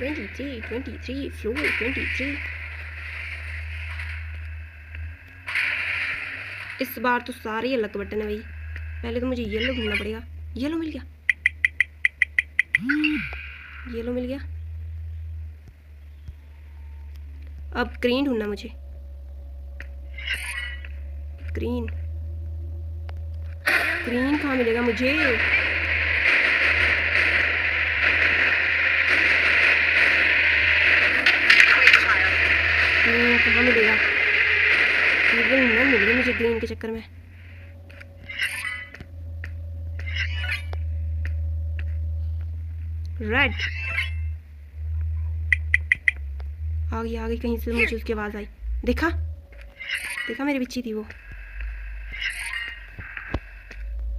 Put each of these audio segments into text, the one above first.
23, 23, floor 23। इस बार तो सारे अलग बटन है भाई। पहले तो मुझे येलो ढूंढना पड़ेगा। येलो मिल गया, येलो मिल गया। अब ग्रीन ढूंढना मुझे। ग्रीन, ग्रीन कहाँ मिलेगा मुझे? ग्रीन कहाँ मिलेगा? ग्रीन नहीं मिल गई मुझे ग्रीन के चक्कर में। रेड आ गई कहीं से मुझे उसकी आवाज़ आई। देखा देखा, मेरी बिच्छी थी वो।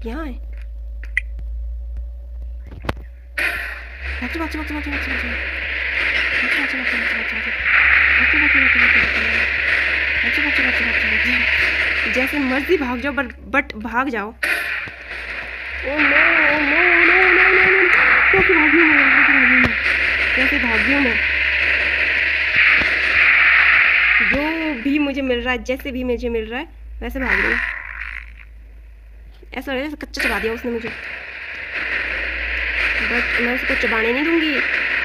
यहाँ है। जैसे मर्जी भाग जाओ, बट भाग जाओ। Oh no no no no no, कैसे भागी मैं, कैसे भागी हूँ मैं। जो भी मुझे मिल रहा है, जैसे भी मुझे मिल रहा है वैसे भाग रही हूँ। ऐसा लग रहा है कच्चा चबा दिया उसने मुझे, बट मैं उसको चबाने नहीं दूंगी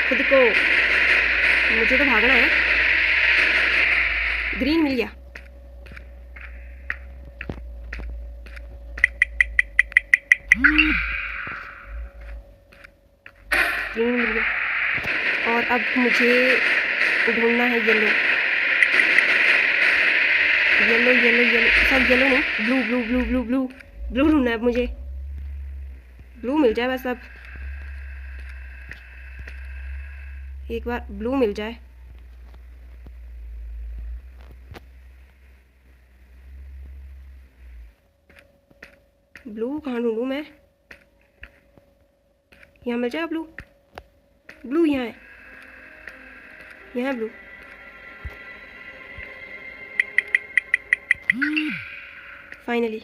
खुद को, मुझे तो भागना है। ग्रीन मिल गया। ग्रीन मिल गया और अब मुझे ढूंढना है येलो। येलो येलो येलो, सब येलो नहीं, blue blue blue blue blue blue ढूंढना है अब मुझे। ब्लू मिल जाए बस, अब एक बार ब्लू मिल जाए। ब्लू कहाँ ढूंढूं मैं? यहाँ मिल जाए ब्लू। ब्लू यहाँ है, यहाँ है ब्लू। फाइनली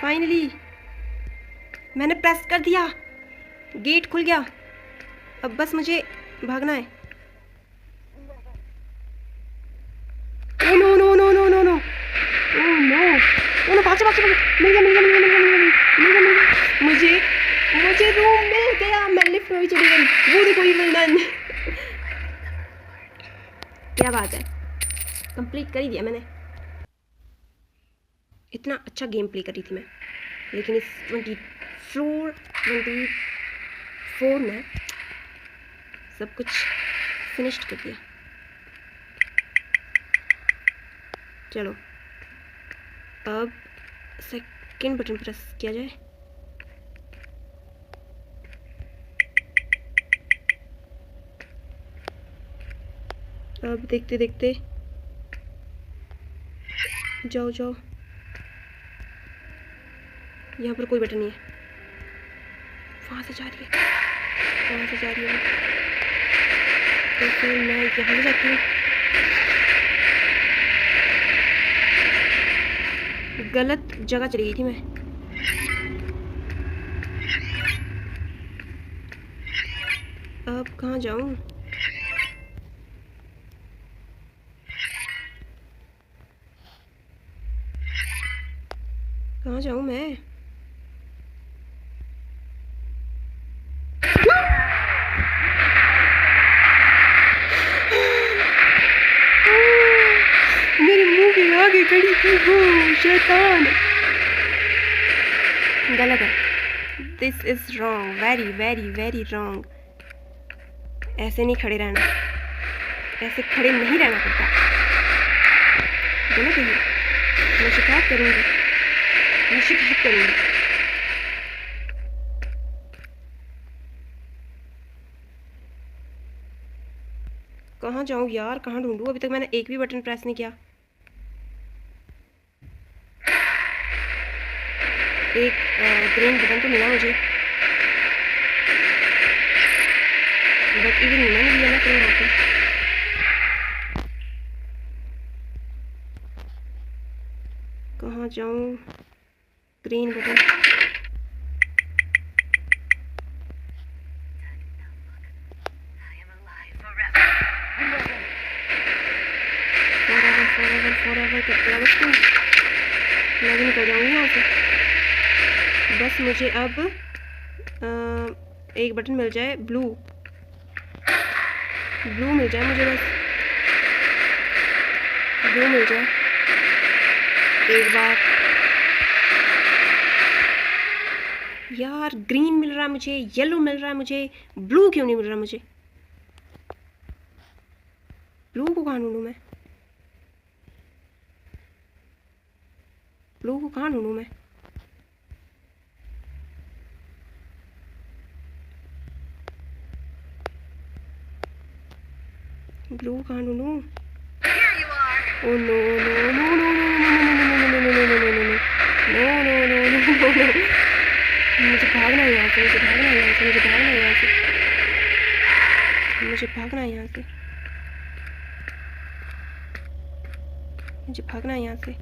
फाइनली मैंने प्रेस कर दिया, गेट खुल गया। अब बस मुझे भागना है। Oh no no no no no no, oh no no, भाग जा, मिल गया मिल गया मिल गया मिल गया मिल गया मिल गया मुझे, मुझे रूम मिल गया। मैं लिफ्ट में चली गई। वो देखो ये मैदान, क्या बात है, कंप्लीट कर ही दिया मैंने। इतना अच्छा गेम प्ले करी थी मैं, लेकिन इस 24 में सब कुछ फिनिश्ड कर दिया। चलो अब सेकंड बटन प्रेस किया जाए। अब देखते देखते जाओ जाओ, यहाँ पर कोई बटन नहीं है। वहाँ से जा रही है, वहाँ से जा रही है, तो फिर मैं यहाँ जाती हूँ। गलत जगह चली गई थी मैं। अब कहाँ जाऊँ? कहाँ जाऊँ मैं? मेरे मुंह के आगे खड़ी थी वो शैतान। गलत है, this is wrong, very very very wrong. ऐसे नहीं खड़े रहना, ऐसे खड़े नहीं रहना पड़ता। गलत है ये, मैं शिकायत करूँगी, मैं शिकायत करूँगी। कहाँ जाऊँ यार, कहाँ ढूंढूँ? अभी तक मैंने एक भी बटन प्रेस नहीं किया। एक ग्रीन बटन तो मिला मुझे, बट इवन मैंने लिया ना ग्रीन बटन। कहाँ जाऊँ? ग्रीन बटन, बस को लॉगिन कर जाऊँगी यहाँ से। बस मुझे अब एक बटन मिल जाए, ब्लू मिल जाए मुझे, बस ब्लू मिल जाए एक बार। यार ग्रीन मिल रहा है मुझे, येलो मिल रहा है मुझे, ब्लू क्यों नहीं मिल रहा मुझे? ब्लू को कहाँ ढूंढूं मैं? ब्लू को कहाँ ढूंढूं मैं? ब्लू कहाँ ढूंढूं? Oh no no no no no no no no no no no no no no no no, मुझे भागना है यहाँ से, मुझे भागना है यहाँ से, मुझे भागना है यहाँ से, मुझे भागना है यहाँ से, मुझे भागना है यहाँ से।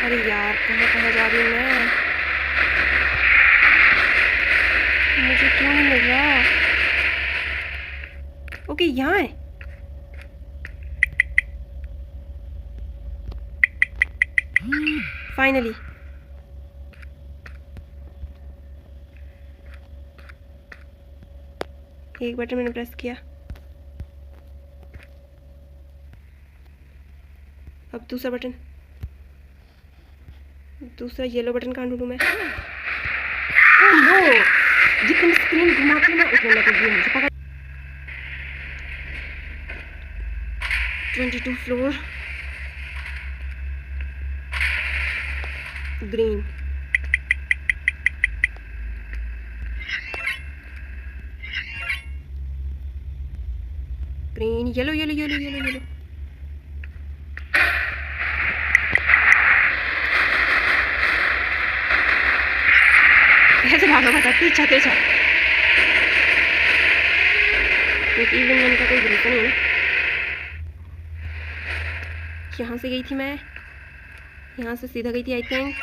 अरे यार कहाँ कहाँ जा रही हूँ मैं? मुझे क्यों नहीं मिल रहा? ओके यहाँ है। फाइनली एक बटन मैंने प्रेस किया। अब दूसरा बटन, दूसरा येलो बटन कहाँ ढूंढूं मैं? ओह नो, जितनी स्क्रीन घुमाती हूँ मैं उतने लग गई मुझे पकड़। 22 floor, green, green, yellow yellow yellow yellow yellow. ऐसे भागना पड़ता है पीछा पीछा। इवन मैन का कोई भरोसा नहीं है। यहाँ से गई थी मैं, यहाँ से सीधा गई थी आई थिंक।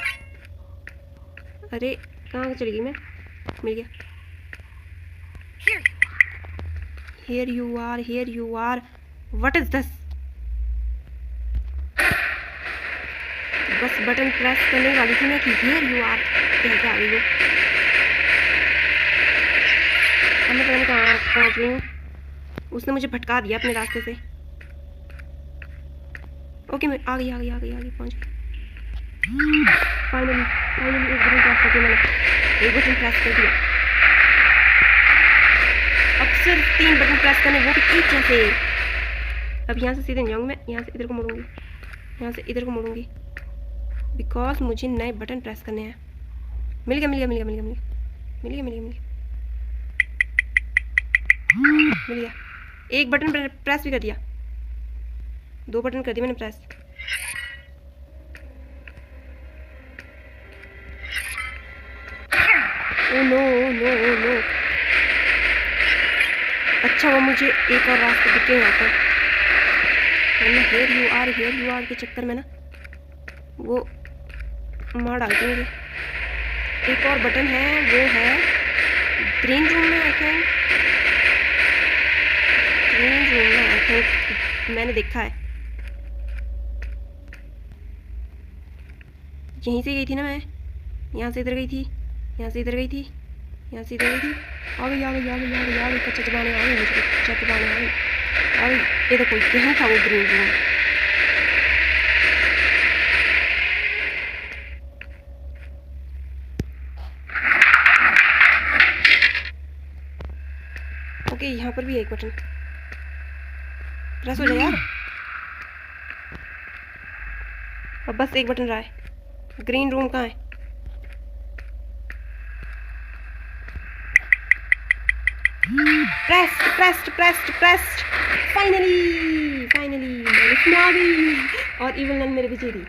अरे कहाँ चली गई मैं? मिल गया। Here you are, here you are. What is this? बस बटन प्रेस करने वाली थी मैं कि here you are कह के आ गई वो। अब मैं पता नहीं कहाँ पहुँच गई हूँ। उसने मुझे भटका दिया अपने रास्ते से। ओके मैं आ गई पहुँच गई। फाइनली एक बटन प्रेस कर दिया मैंने, एक बटन प्रेस कर दिया। अब सिर्फ 3 बटन प्रेस करने, वो भी एक जैसे। अब यहाँ से सीधे जाऊँगी मैं, यहाँ से इधर को मुड़ूंगी, यहाँ से इधर को मुड़ूंगी, बिकॉज मुझे नए बटन प्रेस करने हैं। मिल गया मिल गया मिल गया मिल गया मिल गया मिल गया मिल गया मिल गया मिल गया। एक बटन प्रेस भी कर दिया, 2 बटन कर दिए मैंने press. Oh no no no, अच्छा वो मुझे एक और रास्ता दिखे यहाँ पर, वरना हेयर यू आर के चक्कर में ना वो मार डालती मुझे। एक और बटन है, वो है ग्रीन रूम में आई थिंक, ग्रीन रूम में आई थिंक मैंने देखा है। यहीं से गई थी ना मैं, यहाँ से इधर गई थी, यहाँ से इधर गई थी, यहाँ से इधर गई थी। आ गई कच्चा चबाने आ गई, मुझे कच्चा चबाने आ गई। ये देखो यहीं था वो ग्रीन रूम। ओके यहाँ पर भी एक बटन प्रेस हो जाए यार। अब बस एक बटन रहा है। ग्रीन रूम कहाँ है? प्रेस्ड फाइनली मैंने इसमें आ गई और इवन नन मेरे पीछे थी।